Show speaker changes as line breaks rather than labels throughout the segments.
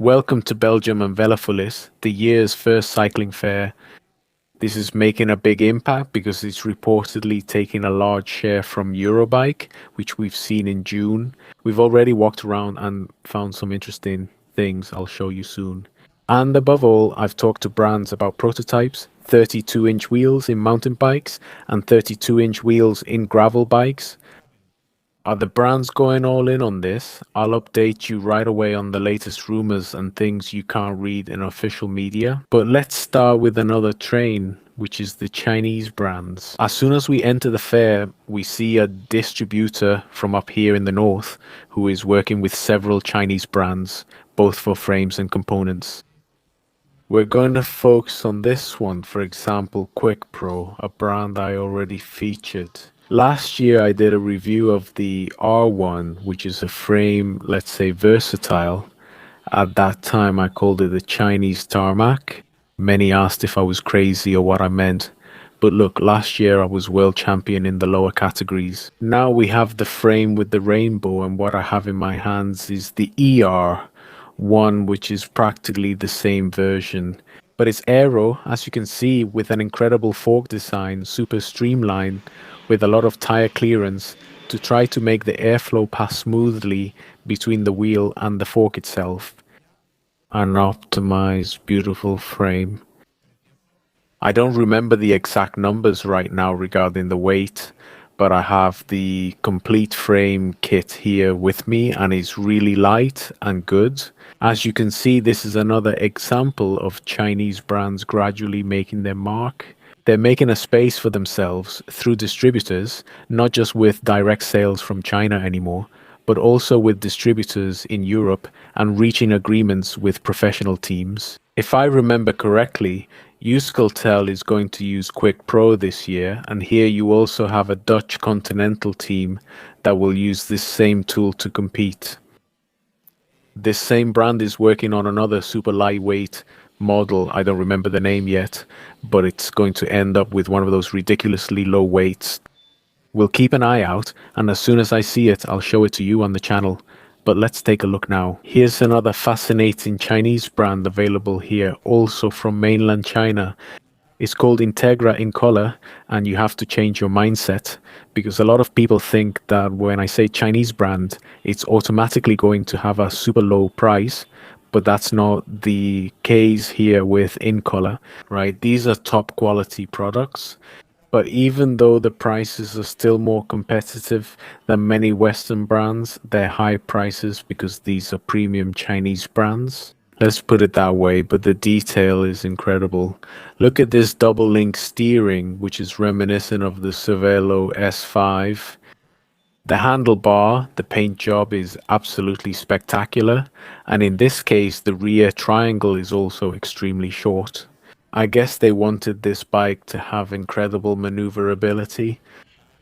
Welcome to Belgium and Velofollies, the year's first cycling fair. This is making a big impact because it's reportedly taking a large share from Eurobike, which we've seen in June. We've already walked around and found some interesting things I'll show you soon. And above all, I've talked to brands about prototypes, 32-inch wheels in mountain bikes and 32-inch wheels in gravel bikes. Are the brands going all in on this? I'll update you right away on the latest rumors and things you can't read in official media. But let's start with another train, which is the Chinese brands. As soon as we enter the fair, we see a distributor from up here in the north who is working with several Chinese brands, both for frames and components. We're going to focus on this one, for example, Quick Pro, a brand I already featured. Last year I did a review of the R1, which is a frame, let's say versatile. At that time I called it the Chinese tarmac. Many asked if I was crazy or what I meant. But look, last year I was world champion in the lower categories. Now we have the frame with the rainbow, and what I have in my hands is the ER, one which is practically the same version. But it's aero, as you can see, with an incredible fork design, super streamlined, with a lot of tire clearance to try to make the airflow pass smoothly between the wheel and the fork itself. An optimized, beautiful frame. I don't remember the exact numbers right now regarding the weight, but I have the complete frame kit here with me and it's really light and good. As you can see, this is another example of Chinese brands gradually making their mark. They're making a space for themselves through distributors, not just with direct sales from China anymore, but also with distributors in Europe and reaching agreements with professional teams. If I remember correctly, Euskaltel is going to use Quick Pro this year, and here you also have a Dutch continental team that will use this same tool to compete. This same brand is working on another super lightweight model. I don't remember the name yet, but it's going to end up with one of those ridiculously low weights. We'll keep an eye out, and as soon as I see it, I'll show it to you on the channel. But let's take a look now. Here's another fascinating Chinese brand available here, also from mainland China. It's called Integra in color, and you have to change your mindset because a lot of people think that when I say Chinese brand, it's automatically going to have a super low price, but that's not the case here with In Color, right? These are top quality products. But even though the prices are still more competitive than many Western brands, they're high prices because these are premium Chinese brands. Let's put it that way, but the detail is incredible. Look at this double link steering, which is reminiscent of the Cervelo S5. The handlebar, the paint job is absolutely spectacular, and in this case, the rear triangle is also extremely short. I guess they wanted this bike to have incredible maneuverability.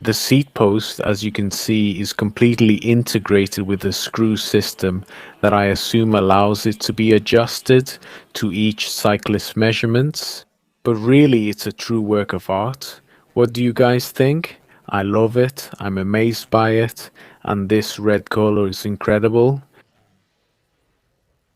The seat post, as you can see, is completely integrated with a screw system that I assume allows it to be adjusted to each cyclist's measurements. But really, it's a true work of art. What do you guys think? I love it, I'm amazed by it, and this red color is incredible.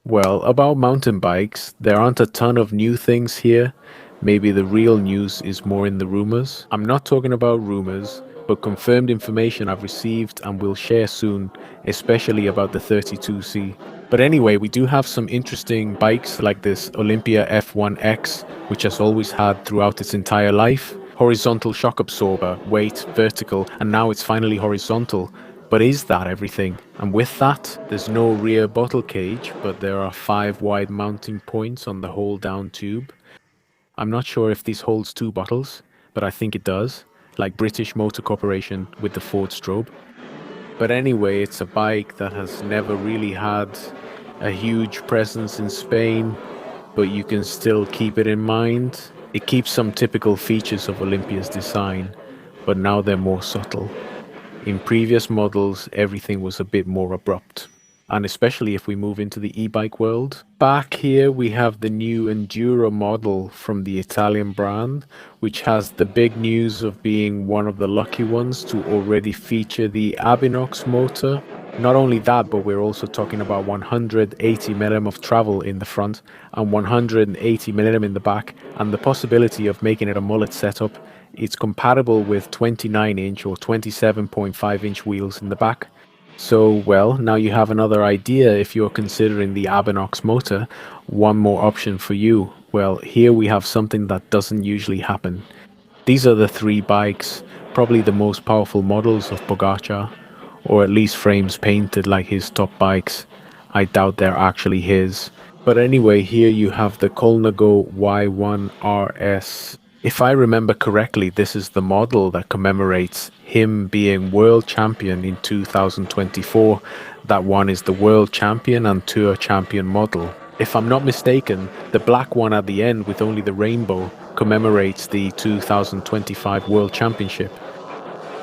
Well, about mountain bikes, there aren't a ton of new things here. Maybe the real news is more in the rumors. I'm not talking about rumors, but confirmed information I've received and will share soon, especially about the 32C. But anyway, we do have some interesting bikes like this Olympia F1X, which has always had throughout its entire life. Horizontal shock absorber, weight, vertical, and now it's finally horizontal. But is that everything? And with that, there's no rear bottle cage, but there are 5 wide mounting points on the whole down tube. I'm not sure if this holds 2 bottles, but I think it does, like British Motor Corporation with the Ford strobe. But anyway, it's a bike that has never really had a huge presence in Spain, but you can still keep it in mind. It keeps some typical features of Olympia's design, but now they're more subtle. In previous models, everything was a bit more abrupt, and especially if we move into the e-bike world. Back here we have the new Enduro model from the Italian brand, which has the big news of being one of the lucky ones to already feature the Abinox motor. Not only that, but we're also talking about 180 mm of travel in the front and 180 mm in the back, and the possibility of making it a mullet setup. It's compatible with 29-inch or 27.5-inch wheels in the back. So, well, now you have another idea if you're considering the Abenox motor. One more option for you. Well, here we have something that doesn't usually happen. These are the three bikes, probably the most powerful models of Pogacar, or at least frames painted like his top bikes. I doubt they're actually his. But anyway, here you have the Colnago Y1 RS. If I remember correctly, this is the model that commemorates him being world champion in 2024. That one is the world champion and tour champion model. If I'm not mistaken, the black one at the end with only the rainbow commemorates the 2025 World Championship.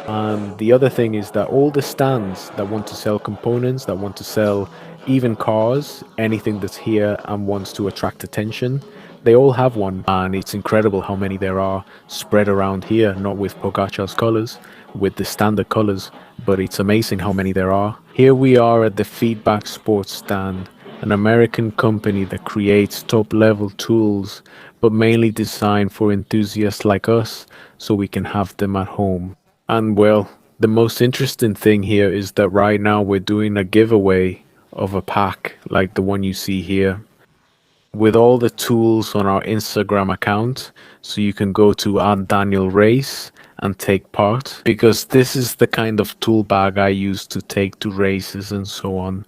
And the other thing is that all the stands that want to sell components, that want to sell even cars, anything that's here and wants to attract attention, they all have one. And it's incredible how many there are spread around here, not with Pogacar's colors, with the standard colors, but it's amazing how many there are. Here we are at the Feedback Sports stand, an American company that creates top level tools, but mainly designed for enthusiasts like us so we can have them at home. And well, the most interesting thing here is that right now we're doing a giveaway of a pack like the one you see here with all the tools on our Instagram account. So you can go to Daniel Race and take part because this is the kind of tool bag I use to take to races and so on.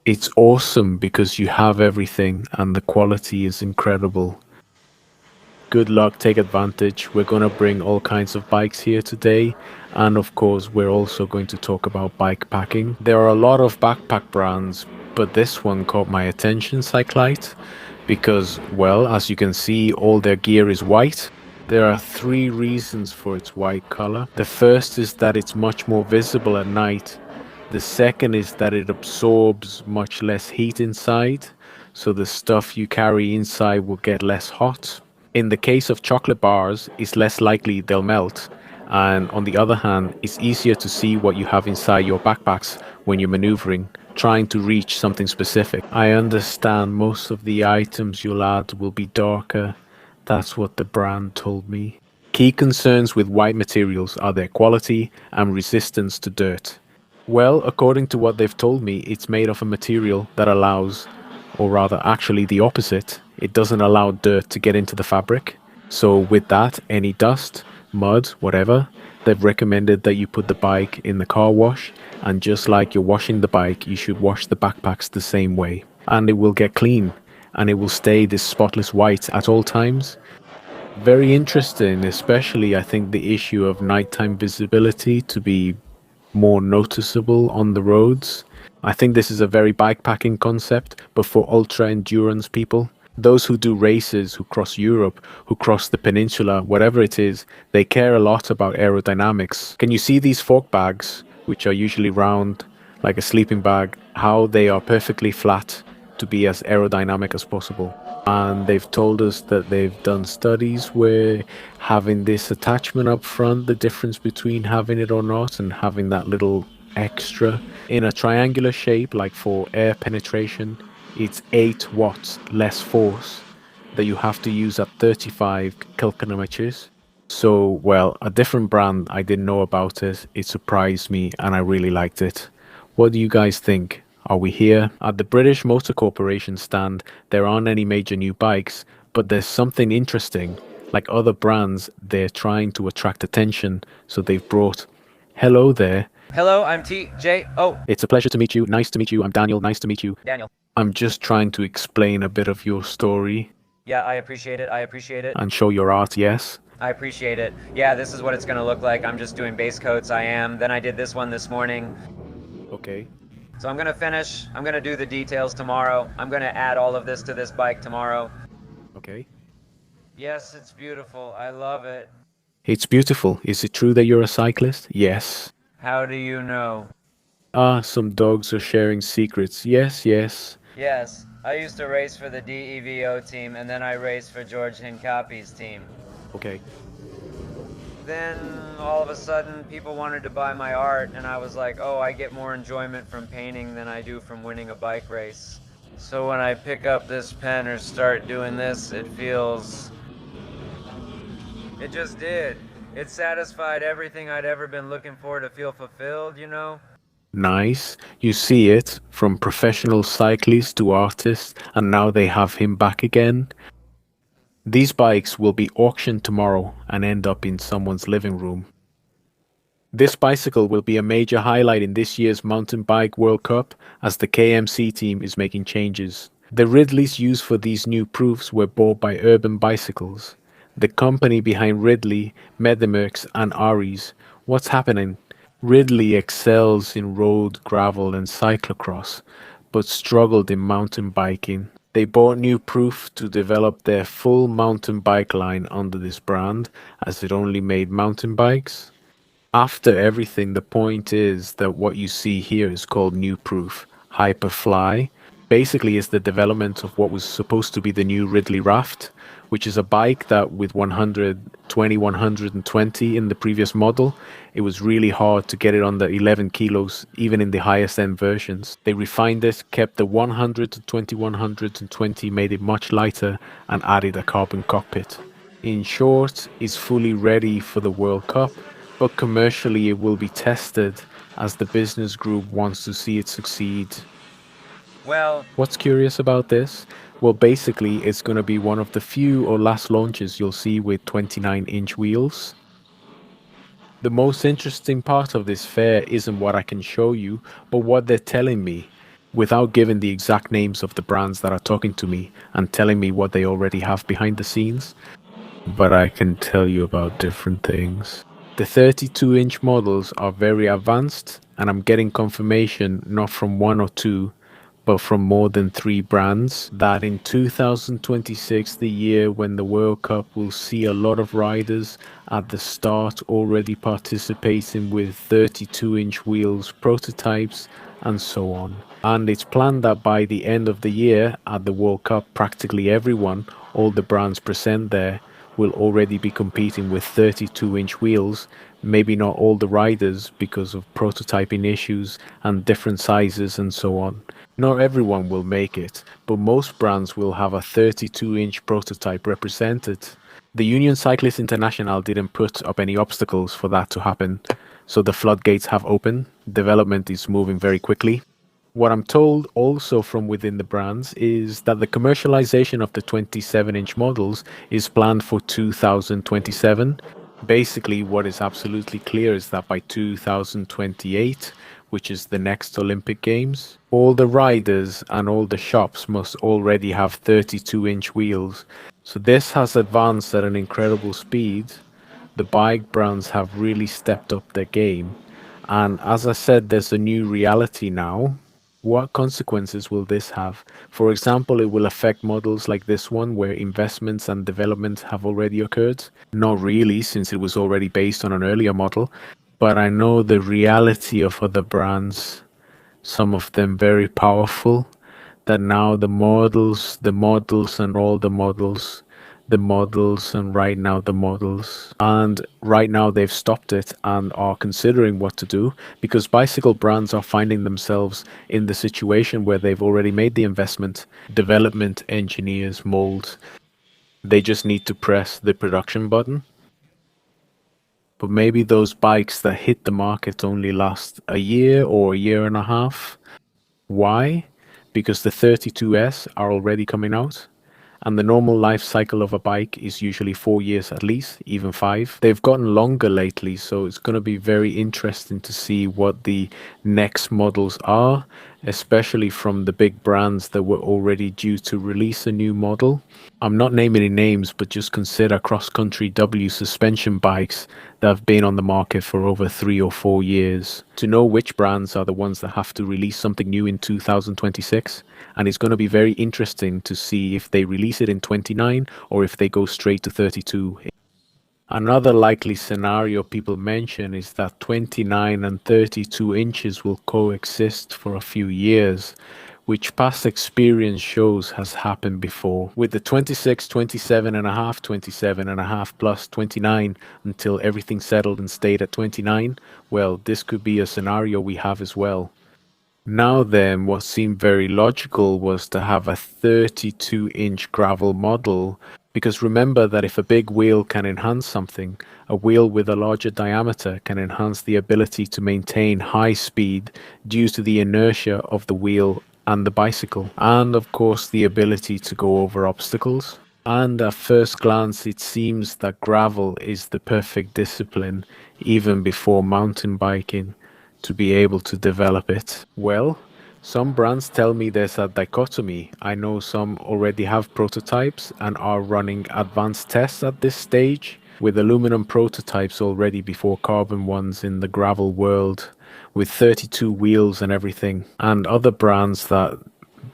It's awesome because you have everything and the quality is incredible. Good luck, take advantage. We're going to bring all kinds of bikes here today. And of course, we're also going to talk about bike packing. There are a lot of backpack brands, but this one caught my attention, Cyclite, because, well, as you can see, all their gear is white. There are three reasons for its white color. The first is that it's much more visible at night. The second is that it absorbs much less heat inside, so the stuff you carry inside will get less hot. In the case of chocolate bars, it's less likely they'll melt. And on the other hand, it's easier to see what you have inside your backpacks when you're maneuvering, trying to reach something specific. I understand most of the items you'll add will be darker. That's what the brand told me. Key concerns with white materials are their quality and resistance to dirt. Well, according to what they've told me, it's made of a material that allows, or rather, actually the opposite, it doesn't allow dirt to get into the fabric. So, with that, any dust, mud, whatever, they've recommended that you put the bike in the car wash, and just like you're washing the bike, you should wash the backpacks the same way. And it will get clean, and it will stay this spotless white at all times. Very interesting, especially I think the issue of nighttime visibility to be more noticeable on the roads. I think this is a very bikepacking concept, but for ultra endurance people, those who do races, who cross Europe, who cross the peninsula, whatever it is, they care a lot about aerodynamics. Can you see these fork bags, which are usually round, like a sleeping bag, how they are perfectly flat to be as aerodynamic as possible? And they've told us that they've done studies where having this attachment up front, the difference between having it or not and having that little extra in a triangular shape, like for air penetration, it's 8 watts less force that you have to use at 35 kilograms. So, well, a different brand, I didn't know about it. It surprised me and I really liked it. What do you guys think? Are we here? At the British Motor Corporation stand, there aren't any major new bikes, but there's something interesting. Like other brands, they're trying to attract attention, so they've brought hello there.
Hello, I'm TJ. Oh,
It's a pleasure to meet you. Nice to meet you. I'm Daniel. Nice to meet you.
Daniel.
I'm just trying to explain a bit of your story
Yeah, I appreciate it. I appreciate it.
and show your art, yes?
I appreciate it. Yeah, this is what it's going to look like. I'm just doing base coats. I am. Then I did this one this morning.
Okay.
So I'm going to finish. I'm going to do the details tomorrow. I'm going to add all of this to this bike tomorrow.
Okay.
Yes, it's beautiful. I love it.
It's beautiful. Is it true that you're a cyclist? Yes.
How do you know?
Ah, some dogs are sharing secrets. Yes, yes.
Yes, I used to race for the DEVO team, and then I raced for George Hincapie's team.
Okay.
then all of a sudden people wanted to buy my art, and I was like, oh, I get more enjoyment from painting than I do from winning a bike race. So when I pick up this pen or start doing this, it feels. It just did. It satisfied everything I'd ever been looking for to feel fulfilled, you know?
Nice. You see it from professional cyclists to artists, and now they have him back again. These bikes will be auctioned tomorrow and end up in someone's living room. This bicycle will be a major highlight in this year's Mountain Bike World Cup as the KMC team is making changes. The Ridleys used for these new proofs were bought by Urban Bicycles, the company behind Ridley, Medimerx, and Aries. What's happening? Ridley excels in road, gravel, and cyclocross, but struggled in mountain biking. They bought new proof to develop their full mountain bike line under this brand, as it only made mountain bikes. After everything, the point is that what you see here is called New Proof. Hyperfly basically is the development of what was supposed to be the new Ridley Raft, which is a bike that with 120 in the previous model, it was really hard to get it under 11 kilos, even in the highest end versions. They refined it, kept the 100 to 2120, made it much lighter, and added a carbon cockpit. In short, is fully ready for the World Cup, but commercially it will be tested as the business group wants to see it succeed.
Well,
What's curious about this? Well, basically, it's going to be one of the few or last launches you'll see with 29-inch wheels. The most interesting part of this fair isn't what I can show you, but what they're telling me, without giving the exact names of the brands that are talking to me and telling me what they already have behind the scenes. But I can tell you about different things. The 32-inch models are very advanced, and I'm getting confirmation not from one or two, but from more than three brands that in 2026, the year when the World Cup will see a lot of riders at the start already participating with 32-inch wheels, prototypes, and so on. And it's planned that by the end of the year at the World Cup, practically everyone, all the brands present there, will already be competing with 32-inch wheels. Maybe not all the riders because of prototyping issues and different sizes and so on. Not everyone will make it, but most brands will have a 32-inch prototype represented. The Union Cyclist International didn't put up any obstacles for that to happen, so the floodgates have opened. Development is moving very quickly. What I'm told also from within the brands is that the commercialization of the 27-inch models is planned for 2027. Basically, what is absolutely clear is that by 2028, which is the next Olympic Games, all the riders and all the shops must already have 32-inch wheels. So this has advanced at an incredible speed. The bike brands have really stepped up their game. And as I said, there's a new reality now. What consequences will this have? For example, it will affect models like this one where investments and development have already occurred. Not really, since it was already based on an earlier model. But I know the reality of other brands, some of them very powerful, that now the models and all the models and right now the models and right now they've stopped it and are considering what to do because bicycle brands are finding themselves in the situation where they've already made the investment. Development engineers mold, they just need to press the production button. But maybe those bikes that hit the market only last a year or a year and a half. Why? Because the 32S are already coming out, and the normal life cycle of a bike is usually 4 years at least, even five. They've gotten longer lately, so it's going to be very interesting to see what the next models are, especially from the big brands that were already due to release a new model. I'm not naming any names, but just consider cross-country W suspension bikes that have been on the market for over 3 or 4 years. To know which brands are the ones that have to release something new in 2026, and it's going to be very interesting to see if they release it in 29 or if they go straight to 32. Another likely scenario people mention is that 29 and 32 inches will coexist for a few years, which past experience shows has happened before, with the 26, 27 and a half, 27 and a half plus 29 until everything settled and stayed at 29. Well, this could be a scenario we have as well. Now then, what seemed very logical was to have a 32-inch gravel model, because remember that if a big wheel can enhance something, a wheel with a larger diameter can enhance the ability to maintain high speed due to the inertia of the wheel and the bicycle, and of course the ability to go over obstacles. And at first glance, it seems that gravel is the perfect discipline, even before mountain biking, to be able to develop it. Well, some brands tell me there's a dichotomy. I know some already have prototypes and are running advanced tests at this stage, with aluminum prototypes already before carbon ones in the gravel world, with 32 wheels and everything, and other brands that,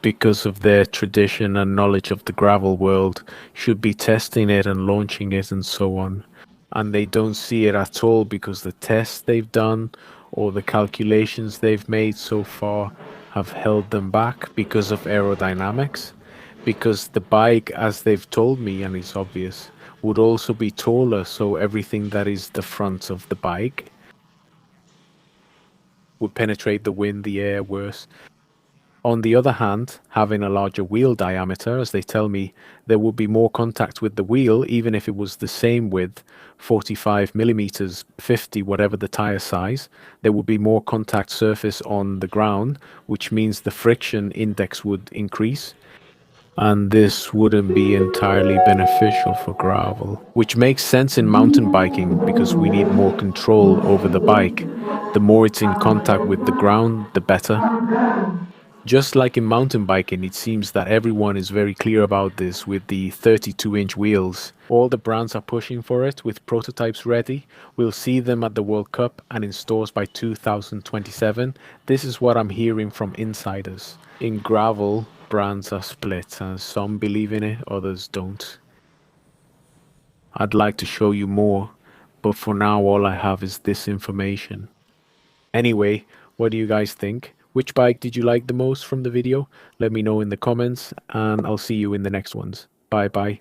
because of their tradition and knowledge of the gravel world, should be testing it and launching it and so on. And they don't see it at all because the tests they've done or the calculations they've made so far have held them back because of aerodynamics. Because the bike, as they've told me, and it's obvious, would also be taller, so everything that is the front of the bike would penetrate the wind, the air worse. On the other hand, having a larger wheel diameter, as they tell me, there would be more contact with the wheel, even if it was the same width, 45 millimeters, 50, whatever the tire size. There would be more contact surface on the ground, which means the friction index would increase. And this wouldn't be entirely beneficial for gravel, which makes sense in mountain biking because we need more control over the bike. The more it's in contact with the ground, the better. Just like in mountain biking, it seems that everyone is very clear about this with the 32-inch wheels. All the brands are pushing for it with prototypes ready. We'll see them at the World Cup and in stores by 2027. This is what I'm hearing from insiders. In gravel, brands are split, and some believe in it, others don't. I'd like to show you more, but for now all I have is this information. Anyway, what do you guys think? Which bike did you like the most from the video? Let me know in the comments, and I'll see you in the next ones. Bye bye.